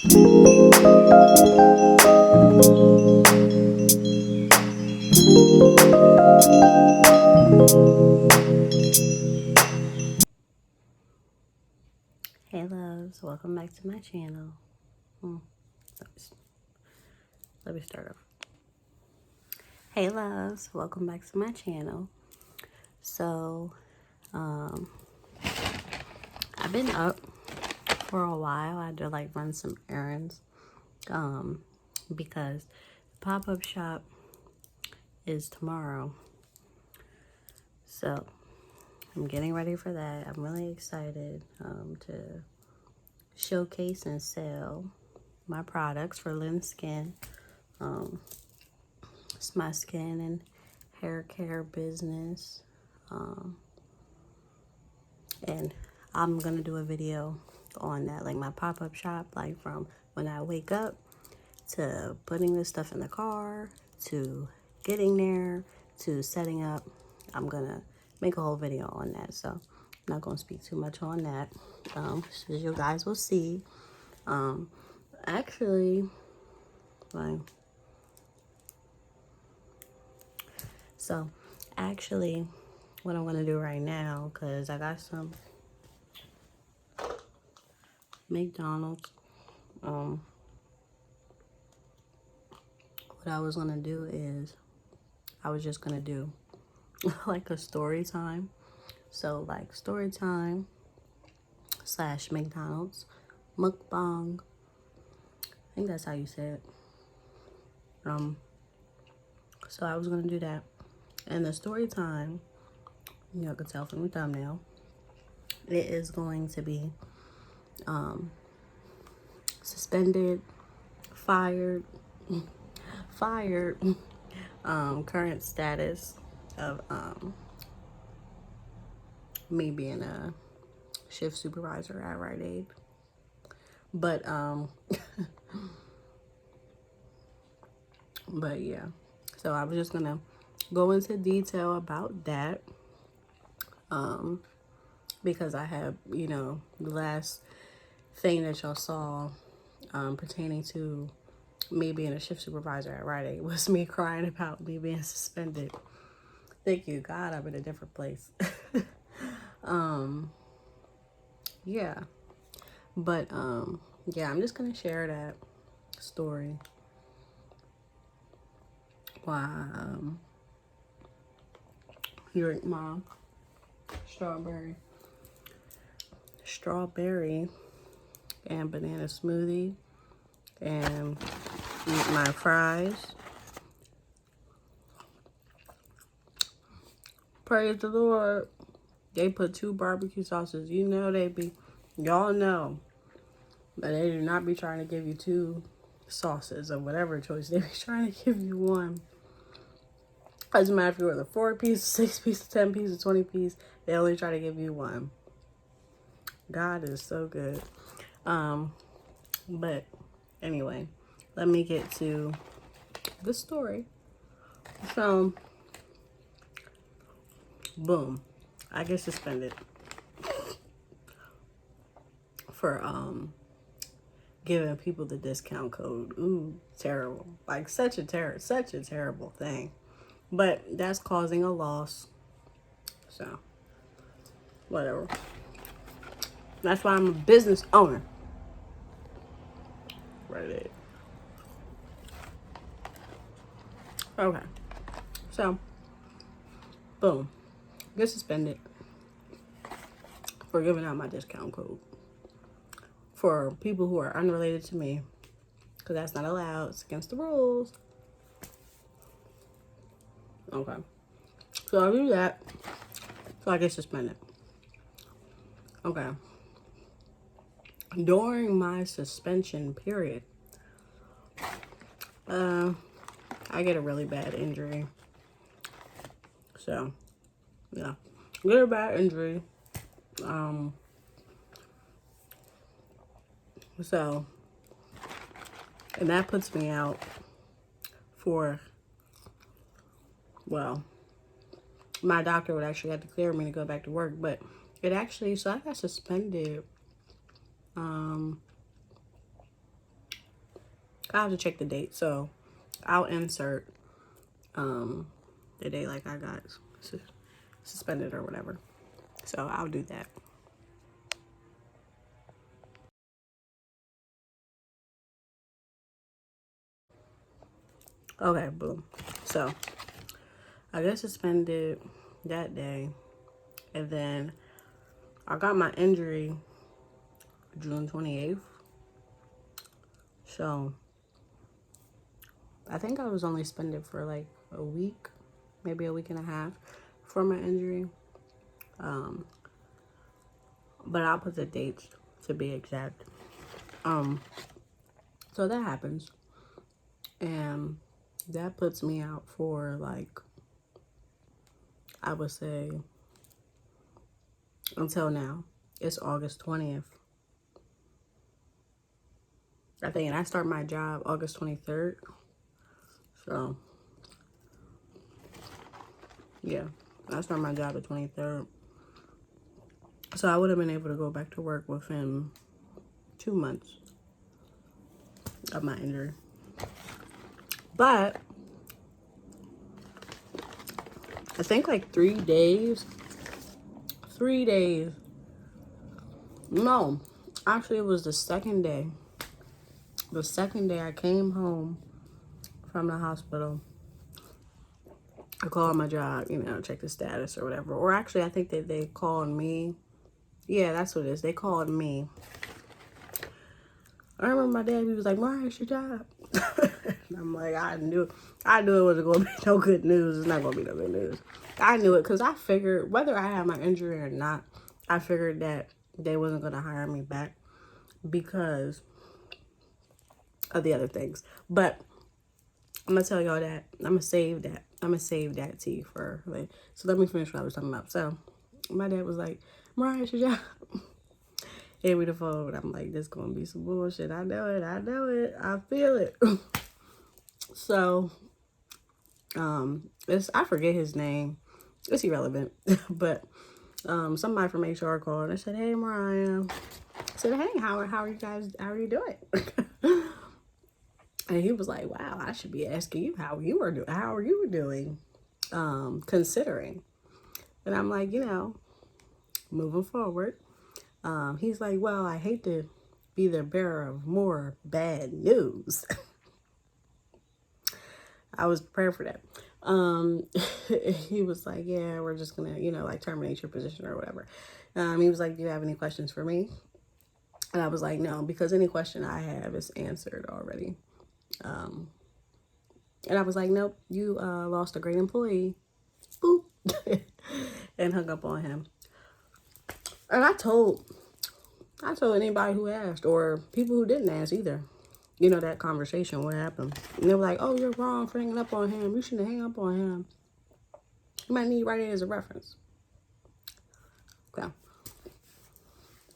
Hey loves, welcome back to my channel. Let me start off. Hey loves, welcome back to my channel. So, I've been up for a while. I had to like run some errands because the pop-up shop is tomorrow. So, I'm getting ready for that. I'm really excited to showcase and sell my products for Lynn Skin. It's my skin and hair care business. And I'm gonna do a video on that, like my pop-up shop, like from when I wake up to putting this stuff in the car to getting there to setting up. I'm gonna make a whole video on that, so I'm not gonna speak too much on that. So you guys will see. Actually, like, so actually, what I'm gonna do right now, cause I got some McDonald's. What I was gonna do is I was just gonna do like a story time. So like story time / McDonald's mukbang. I think that's how you say it. So I was gonna do that. And the story time, you can tell from the thumbnail, it is going to be suspended, fired, current status of me being a shift supervisor at Rite Aid. But but yeah. So I was just gonna go into detail about that. Because I have, the last thing that y'all saw pertaining to me being a shift supervisor at Rite Aid was me crying about me being suspended. Thank you, God, I'm in a different place. Yeah. But, yeah, I'm just going to share that story. Wow. Drink my strawberry and banana smoothie and eat my fries. Praise the Lord. They put 2 barbecue sauces. Y'all know. But they do not be trying to give you 2 sauces of whatever choice. They be trying to give you 1. Doesn't matter if you order 4 piece, 6 piece, 10 piece, 20 piece. They only try to give you 1. God is so good. But anyway, let me get to the story. So, boom, I get suspended for giving people the discount code. Ooh, terrible. Like such a terrible thing. But that's causing a loss. So, whatever. That's why I'm a business owner. Right there. Okay. So, boom. Get suspended for giving out my discount code for people who are unrelated to me, because that's not allowed. It's against the rules. Okay. So I do that. So I get suspended. Okay. During my suspension period, I get a really bad injury. So, yeah. Get a bad injury. So, and that puts me out for, well, my doctor would actually have to clear me to go back to work, but so I got suspended, I have to check the date, so I'll insert the day like I got suspended or whatever. So I'll do that. Okay, boom. So I got suspended that day, and then I got my injury June 28th. So I think I was only suspended for like a week, maybe a week and a half for my injury. But I'll put the dates to be exact. So that happens, and that puts me out for like, I would say, until now. It's August 20th. I think, and I start my job August 23rd. So, yeah, I start my job the 23rd. So I would have been able to go back to work within 2 months of my injury. But I think like 3 days. No, actually it was the second day. The second day I came home from the hospital, I called my job, check the status or whatever. Or actually, I think that they called me. Yeah, that's what it is. They called me. I remember my dad, he was like, Mariah, it's your job. And I'm like, I knew it wasn't going to be no good news. It's not going to be no good news. I knew it because I figured, whether I had my injury or not, I figured that they wasn't going to hire me back because of the other things. But I'm going to tell y'all that. I'm going to save that. I'm going to save that tea for like. So let me finish what I was talking about. So my dad was like, Mariah, it's your job. Hand me the phone. I'm like, this going to be some bullshit. I know it. I feel it. So, I forget his name. It's irrelevant. But somebody from HR called and I said, hey, Mariah. I said, hey, how are you guys? How are you doing? And he was like, wow, I should be asking you how are you doing, considering. And I'm like, moving forward. He's like, well, I hate to be the bearer of more bad news. I was prepared for that. He was like, yeah, we're just gonna, like terminate your position or whatever. He was like, do you have any questions for me? And I was like, no, because any question I have is answered already. And I was like, nope, you lost a great employee. Boop. And hung up on him. And I told anybody who asked, or people who didn't ask either, that conversation, what happened. And they were like, oh, you're wrong for hanging up on him. You shouldn't hang up on him. You might need to write it as a reference. Okay.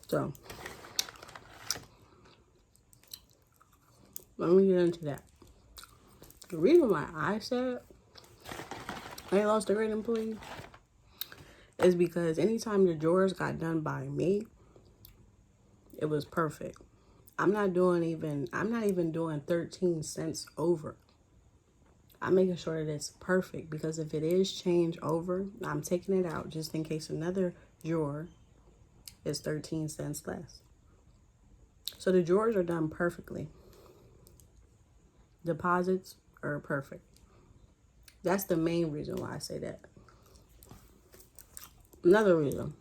So, let me get into that. The reason why I said I lost a great employee is because anytime the drawers got done by me, it was perfect. I'm not even doing 13 cents over. I'm making sure that it's perfect because if it is change over, I'm taking it out just in case another drawer is 13 cents less. So the drawers are done perfectly. Deposits are perfect. That's the main reason why I say that. Another reason,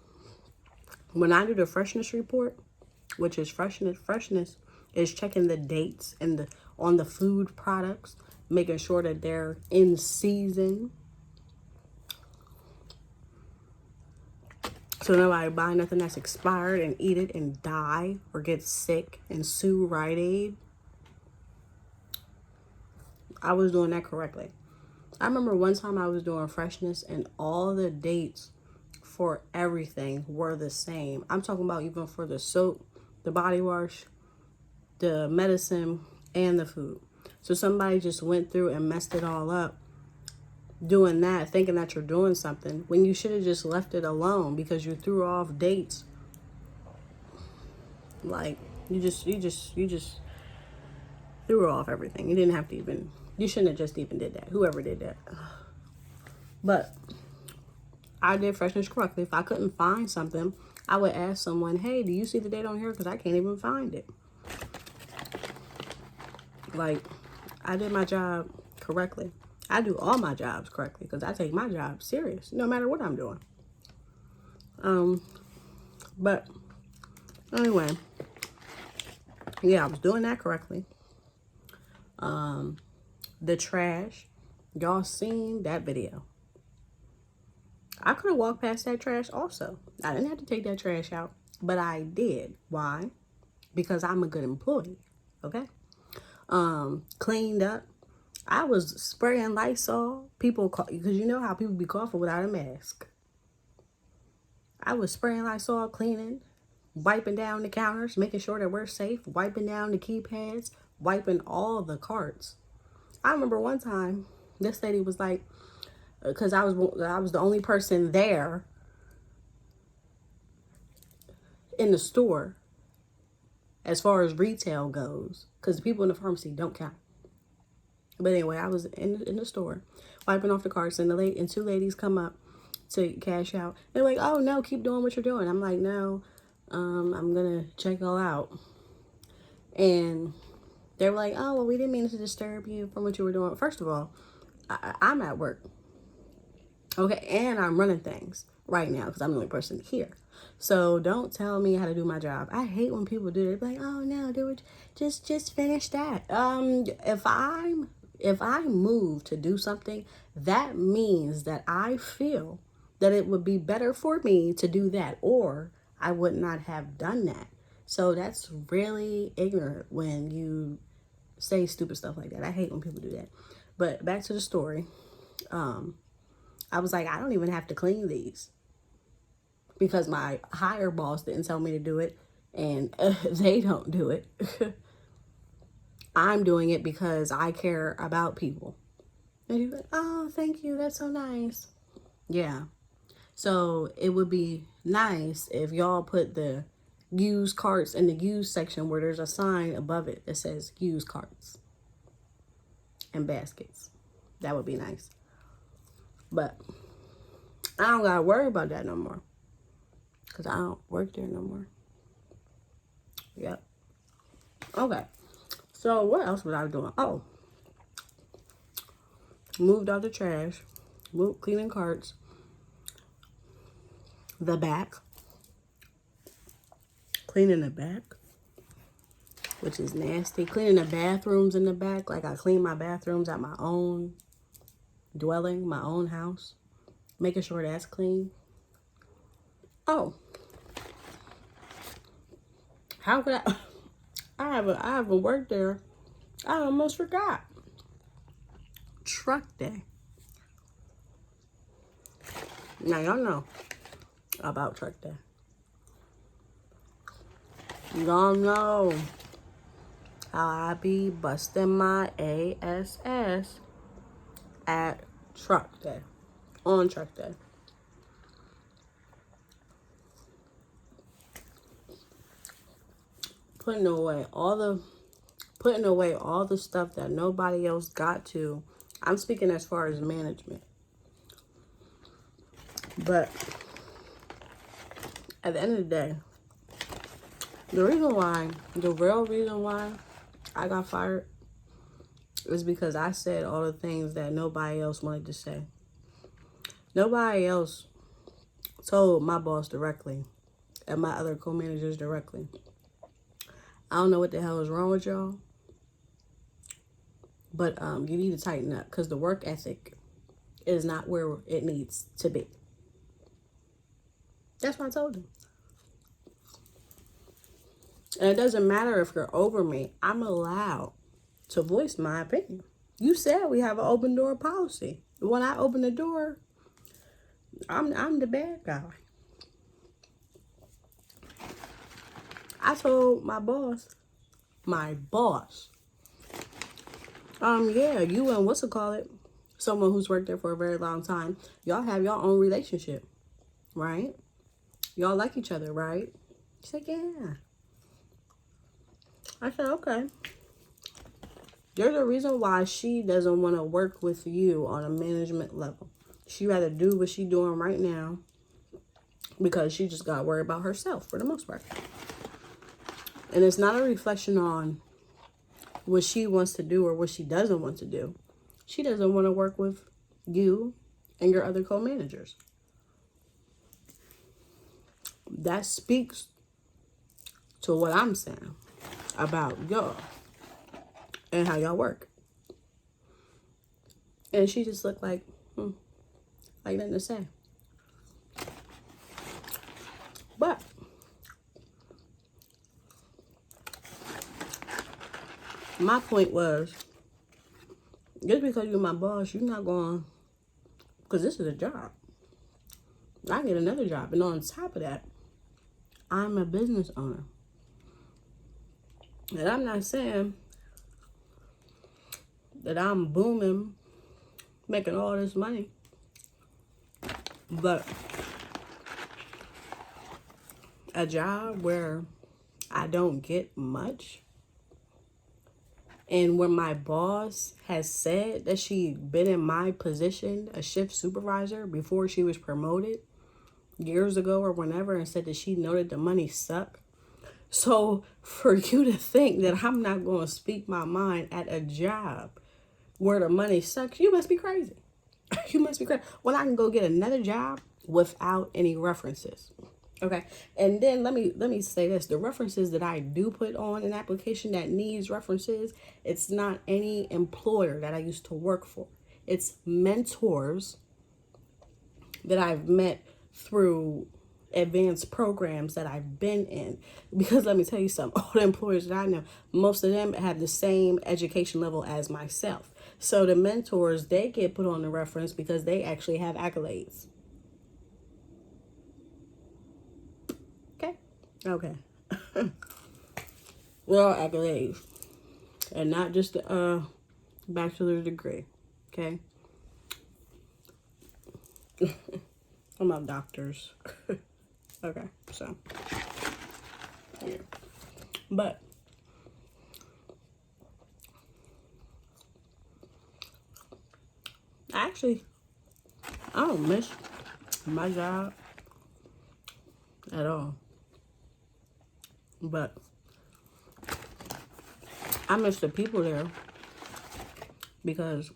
when I do the freshness report, which is freshness is checking the dates and on the food products, making sure that they're in season. So nobody buy nothing that's expired and eat it and die or get sick and sue Rite Aid. I was doing that correctly. I remember one time I was doing freshness and all the dates for everything were the same. I'm talking about even for the soap, the body wash, the medicine, and the food. So somebody just went through and messed it all up doing that, thinking that you're doing something when you should have just left it alone because you threw off dates. Like, you just threw off everything. You didn't have to even, you shouldn't have just even did that. Whoever did that. But I did freshness correctly. If I couldn't find something, I would ask someone, hey, do you see the date on here? Because I can't even find it. Like, I did my job correctly. I do all my jobs correctly because I take my job serious, no matter what I'm doing. But anyway, yeah, I was doing that correctly. The trash, y'all seen that video. I could have walked past that trash also. I didn't have to take that trash out, but I did. Why? Because I'm a good employee, okay? Cleaned up. I was spraying Lysol. People, because you know how people be coughing without a mask. I was spraying Lysol, cleaning, wiping down the counters, making sure that we're safe, wiping down the keypads, wiping all the carts. I remember one time, this lady was like, because I was the only person there in the store as far as retail goes, because the people in the pharmacy don't count. But anyway, I was in the store wiping off the carts, and two ladies come up to cash out. They're like, oh no, keep doing what you're doing. I'm like, no, I'm gonna check all out. And they were like, oh well, we didn't mean to disturb you from what you were doing. First of all, I'm at work, okay, and I'm running things right now because I'm the only person here. So don't tell me how to do my job. I hate when people do it. They're like, oh no, do it, just finish that. If I move to do something, that means that I feel that it would be better for me to do that, or I would not have done that. So that's really ignorant when you say stupid stuff like that. I hate when people do that. But back to the story. I was like, I don't even have to clean these because my higher boss didn't tell me to do it, and they don't do it. I'm doing it because I care about people. And you're like, oh, thank you. That's so nice. Yeah. So it would be nice if y'all put the used carts in the used section where there's a sign above it that says used carts and baskets. That would be nice. But I don't got to worry about that no more because I don't work there no more. Yep. Okay. So what else was I doing? Oh, moved out the trash, cleaning carts, the back, cleaning the back, which is nasty. Cleaning the bathrooms in the back, like I clean my bathrooms at my own dwelling, my own house, making sure that's clean. Oh, how could I haven't worked there. I almost forgot. Truck day. Now y'all know about truck day. Y'all know how I be busting my ASS at truck day. On truck day. Putting away all the stuff that nobody else got to. I'm speaking as far as management. But at the end of the day, the real reason why I got fired is because I said all the things that nobody else wanted to say. Nobody else told my boss directly and my other co-managers directly. I don't know what the hell is wrong with y'all, but you need to tighten up because the work ethic is not where it needs to be. That's what I told them. And it doesn't matter if you're over me. I'm allowed to voice my opinion. You said we have an open door policy. When I open the door, I'm the bad guy. I told my boss, yeah, you and someone who's worked there for a very long time, y'all have your own relationship, right? Y'all like each other, right? She said, yeah. I said, okay. There's a reason why she doesn't want to work with you on a management level. She rather do what she's doing right now because she just got to worry about herself for the most part. And it's not a reflection on what she wants to do or what she doesn't want to do. She doesn't want to work with you and your other co-managers. That speaks to what I'm saying about y'all and how y'all work. And she just looked like nothing to say. But my point was, just because you're my boss, you're not going, because this is a job. I get another job. And on top of that, I'm a business owner. And I'm not saying that I'm booming, making all this money. But a job where I don't get much, and when my boss has said that she'd been in my position, a shift supervisor, before she was promoted years ago or whenever, and said that she noted the money sucked. So for you to think that I'm not going to speak my mind at a job where the money sucks, you must be crazy. You must be crazy. When I can go get another job without any references. Okay. And then let me say this. The references that I do put on an application that needs references, it's not any employer that I used to work for. It's mentors that I've met through advanced programs that I've been in. Because let me tell you something, all the employers that I know, most of them have the same education level as myself. So the mentors, they get put on the reference because they actually have accolades. Okay. Well, accolades. And not just a bachelor's degree. Okay. I'm about doctors. Okay, so yeah. But actually, I don't miss my job at all. But I miss the people there because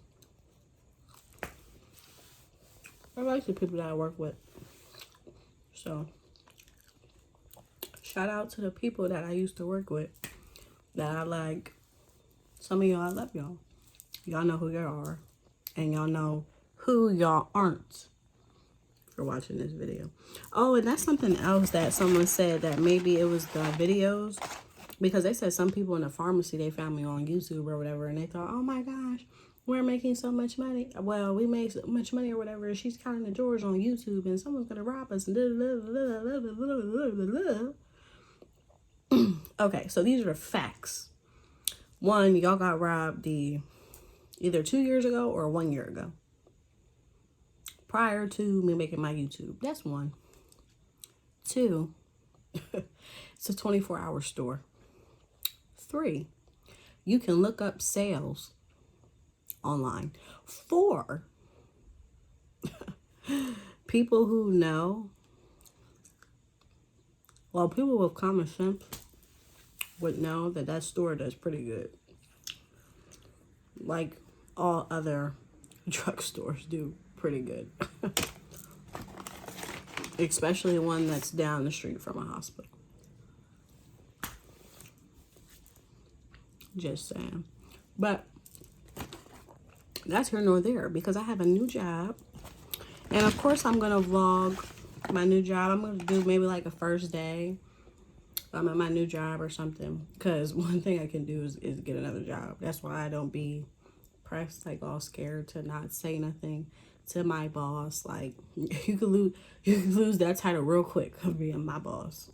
I like the people that I work with. So shout out to the people that I used to work with that I like. Some of y'all, I love y'all. Y'all know who y'all are. And y'all know who y'all aren't for watching this video. Oh, and that's something else that someone said, that maybe it was the videos, because they said some people in the pharmacy, they found me on YouTube or whatever, and they thought, oh my gosh, we're making so much money. Well, we made so much money or whatever, and she's counting the drawers on YouTube and someone's gonna rob us. Okay, so these are facts. One, y'all got robbed either 2 years ago or 1 year ago, prior to me making my YouTube. That's one. Two, it's a 24-hour store. 3, you can look up sales online. 4, people who know, well, people with common sense would know that that store does pretty good. Like all other drugstores do pretty good. Especially one that's down the street from a hospital. Just saying. But that's here nor there, because I have a new job. And of course I'm going to vlog my new job. I'm going to do maybe like a first day I'm at my new job or something. Because one thing I can do is get another job. That's why I don't be pressed, like all scared to not say nothing to my boss. Like, you could lose that title real quick of being my boss.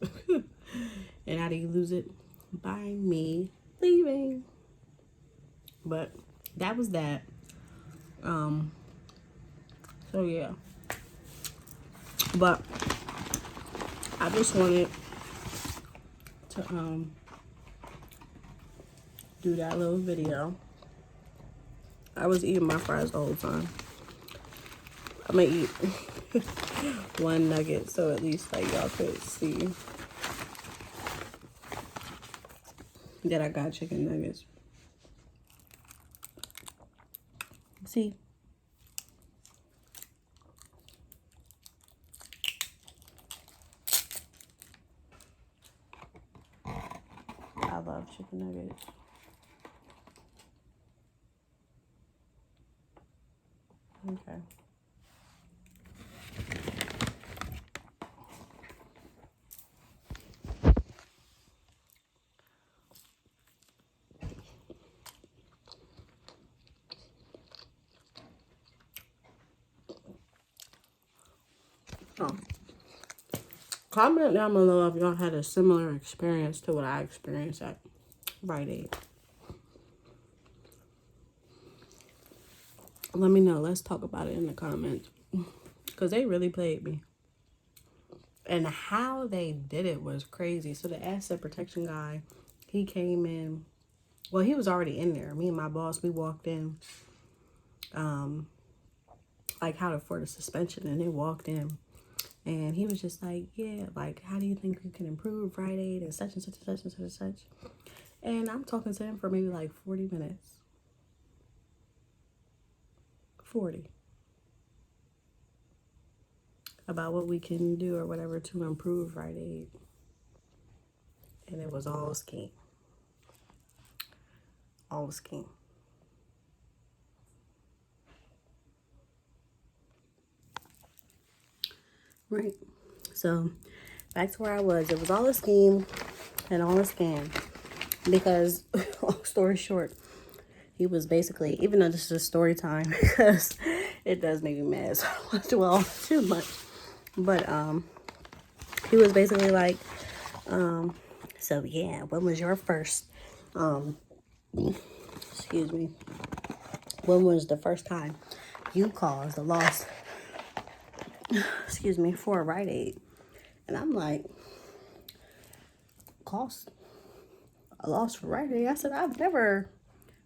And how do you lose it? By me leaving. But that was that. So yeah. But I just wanted to do that little video I was eating my fries the whole time. I'm gonna eat one nugget so at least like y'all could see that I got chicken nuggets. See? I love chicken nuggets. Okay. Oh. Comment down below if y'all had a similar experience to what I experienced at Rite Aid. Let me know. Let's talk about it in the comments. Because they really played me. And how they did it was crazy. So the asset protection guy, he came in. Well, he was already in there. Me and my boss, we walked in. Like how to afford a suspension. And they walked in. And he was just like, yeah, like, how do you think we can improve Rite Aid and such and such and such and such and such? And I'm talking to him for maybe like 40 minutes. 40. About what we can do or whatever to improve Rite Aid. And it was all a scheme. All a scheme. Right. So, back to where I was. It was all a scheme and all a scam. Because, long story short, he was basically, even though this is a story time, because it does make me mad, so I don't want to dwell too much. But, he was basically like, so yeah, when was your first, excuse me, when was the first time you caused a loss, excuse me, for a Rite Aid? And I'm like, cost a loss for Rite Aid? I said, I've never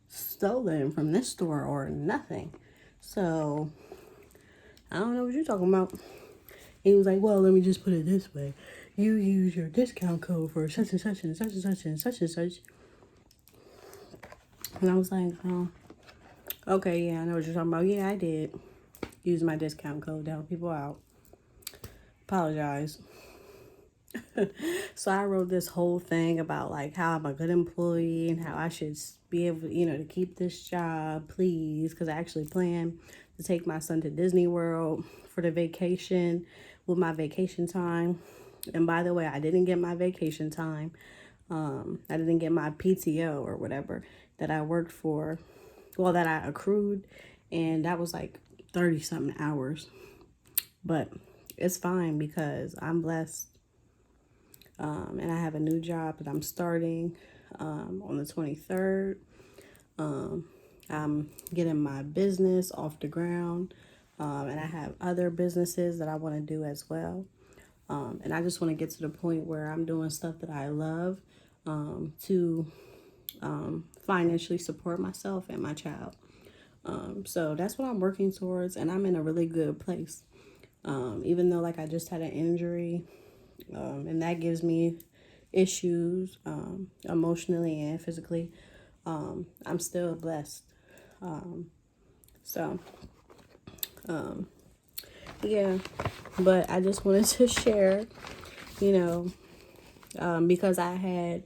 stolen from this store or nothing. So, I don't know what you're talking about. He was like, well, let me just put it this way. You use your discount code for such and such and such and such and such and such. And I was like, oh, okay, yeah, I know what you're talking about. Yeah, I did use my discount code to help people out. Apologize. So I wrote this whole thing about like how I'm a good employee and how I should be able, to keep this job, please. Because I actually plan to take my son to Disney World for the vacation with my vacation time. And by the way, I didn't get my vacation time. I didn't get my PTO or whatever that I worked for. Well, that I accrued. And that was like 30 something hours. But it's fine because I'm blessed. And I have a new job that I'm starting on the 23rd. I'm getting my business off the ground. And I have other businesses that I want to do as well. And I just want to get to the point where I'm doing stuff that I love to financially support myself and my child. So that's what I'm working towards. And I'm in a really good place. Even though like I just had an injury. And that gives me issues emotionally and physically. I'm still blessed. Yeah, but I just wanted to share, because I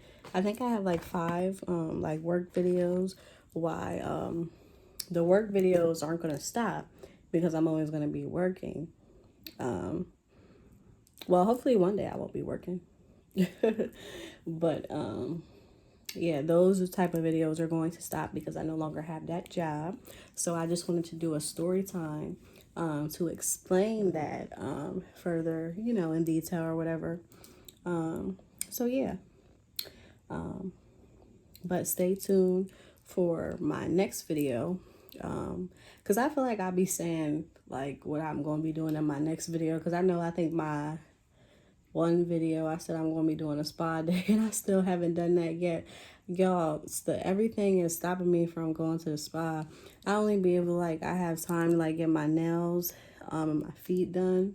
think I have like 5 like work videos. Why the work videos aren't going to stop because I'm always going to be working. Well, hopefully one day I won't be working. But yeah, those type of videos are going to stop because I no longer have that job. So I just wanted to do a story time to explain that further, in detail or whatever. So yeah. But stay tuned for my next video. Because I feel like I'll be saying like what I'm going to be doing in my next video. Because I think my one video I said I'm going to be doing a spa day and I still haven't done that yet. y'all, everything is stopping me from going to the spa. I only be able to, like, I have time to, like, get my nails and my feet done.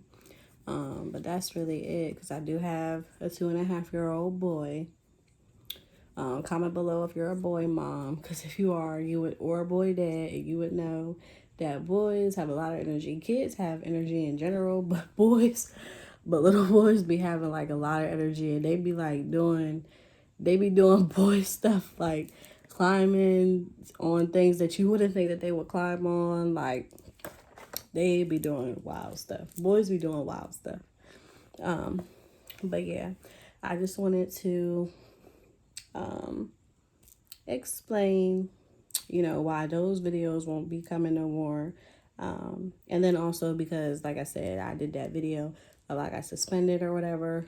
But that's really it, because I do have a 2.5-year-old boy. Comment below if you're a boy mom, because if you are, you would, or a boy dad, you would know that boys have a lot of energy. Kids have energy in general, but little boys be having like a lot of energy, and they be like they be doing boy stuff, like climbing on things that you wouldn't think that they would climb on. Like, they be doing wild stuff. Boys be doing wild stuff. But yeah, I just wanted to explain, why those videos won't be coming no more. And then also because, like I said, I did that video of, like, I suspended or whatever.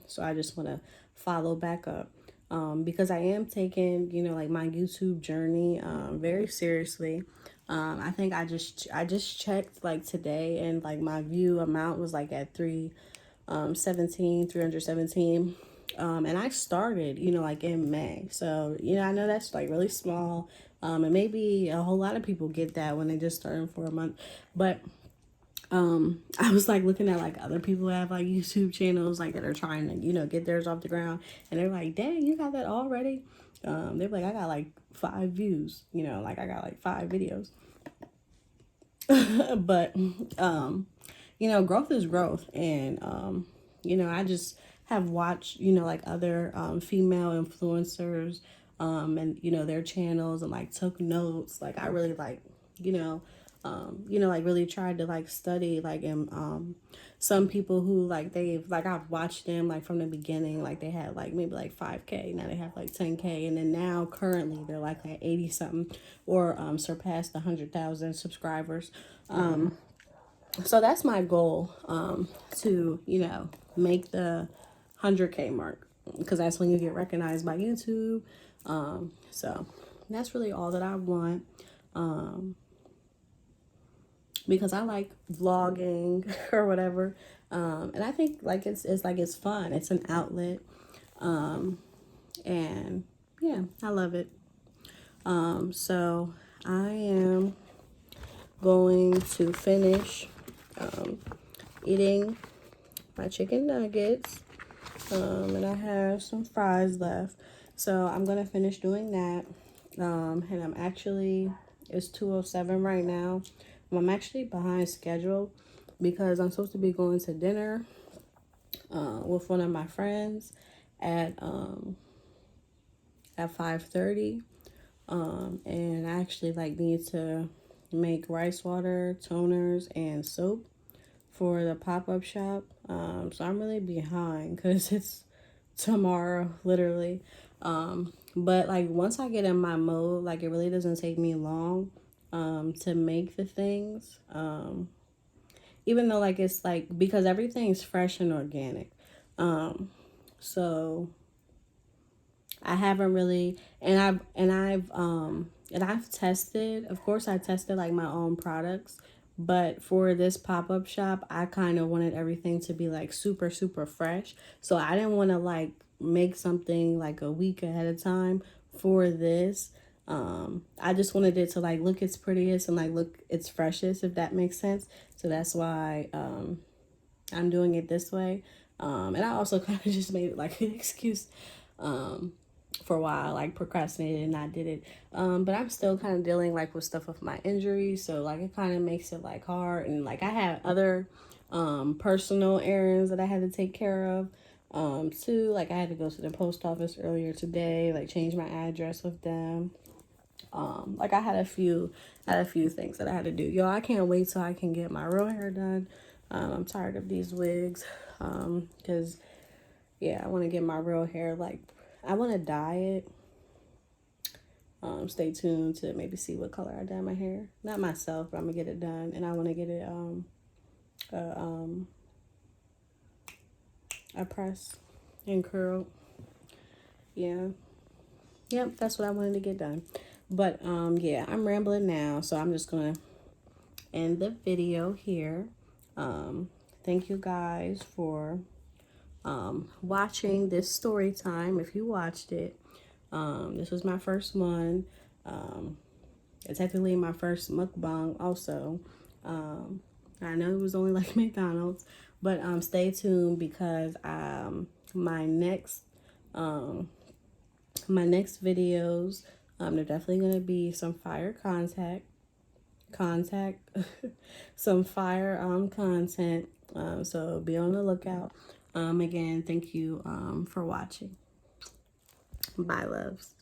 So I just want to follow back up. Because I am taking, like, my YouTube journey very seriously. I think I just checked, like, today, and like my view amount was like at 317. And I started, like, in May. So, I know that's like really small. And maybe a whole lot of people get that when they just started for a month. But I was like looking at like other people who have like YouTube channels, like, that are trying to, get theirs off the ground. And they're like, dang, you got that already? They're like, I got like 5 views, like I got like 5 videos. But growth is growth. And I just have watched, like, other female influencers and their channels, and like took notes. Like, I really like, like really tried to like study, like, and some people who like I've watched them like from the beginning, like they had like maybe like 5K, now they have like 10K, and then now currently they're like at 80 something, or surpassed 100,000 subscribers. So that's my goal, to make the 100K mark, because that's when you get recognized by YouTube. So that's really all that I want. Because I like vlogging or whatever. And I think like it's fun. It's an outlet. And yeah, I love it. So I am going to finish eating my chicken nuggets. And I have some fries left. So I'm going to finish doing that. And I'm actually, it's 2:07 right now. I'm actually behind schedule because I'm supposed to be going to dinner with one of my friends at 5:30. And I actually like need to make rice water, toners, and soap for the pop-up shop. So I'm really behind because it's tomorrow, literally. But like once I get in my mode, like it really doesn't take me long to make the things. Even though like it's like, because everything's fresh and organic. So I haven't really, and I've tested, of course I tested like my own products, but for this pop-up shop, I kind of wanted everything to be like super, super fresh. So I didn't want to like make something like a week ahead of time for this. I just wanted it to like look its prettiest and like look its freshest, if that makes sense. So that's why I'm doing it this way. And I also kind of just made it like an excuse for a while, like procrastinated and not did it. But I'm still kind of dealing like with stuff with my injuries, so like it kind of makes it like hard. And like I have other personal errands that I had to take care of too. Like I had to go to the post office earlier today, like change my address with them. Like I had a few things that I had to do. Yo, I can't wait till I can get my real hair done. I'm tired of these wigs. Because yeah, I want to get my real hair, like I want to dye it. Stay tuned to maybe see what color I dye my hair. Not myself, but I'm gonna get it done, and I want to get it a press and curl. Yeah. Yep, that's what I wanted to get done. But yeah, I'm rambling now, so I'm just gonna end the video here. Thank you guys for watching this story time, if you watched it. This was my first one. It's technically my first mukbang also. I know it was only like McDonald's, but stay tuned because my next videos, they're definitely gonna be some fire contact some fire content. So be on the lookout. Again, thank you for watching. Bye, loves.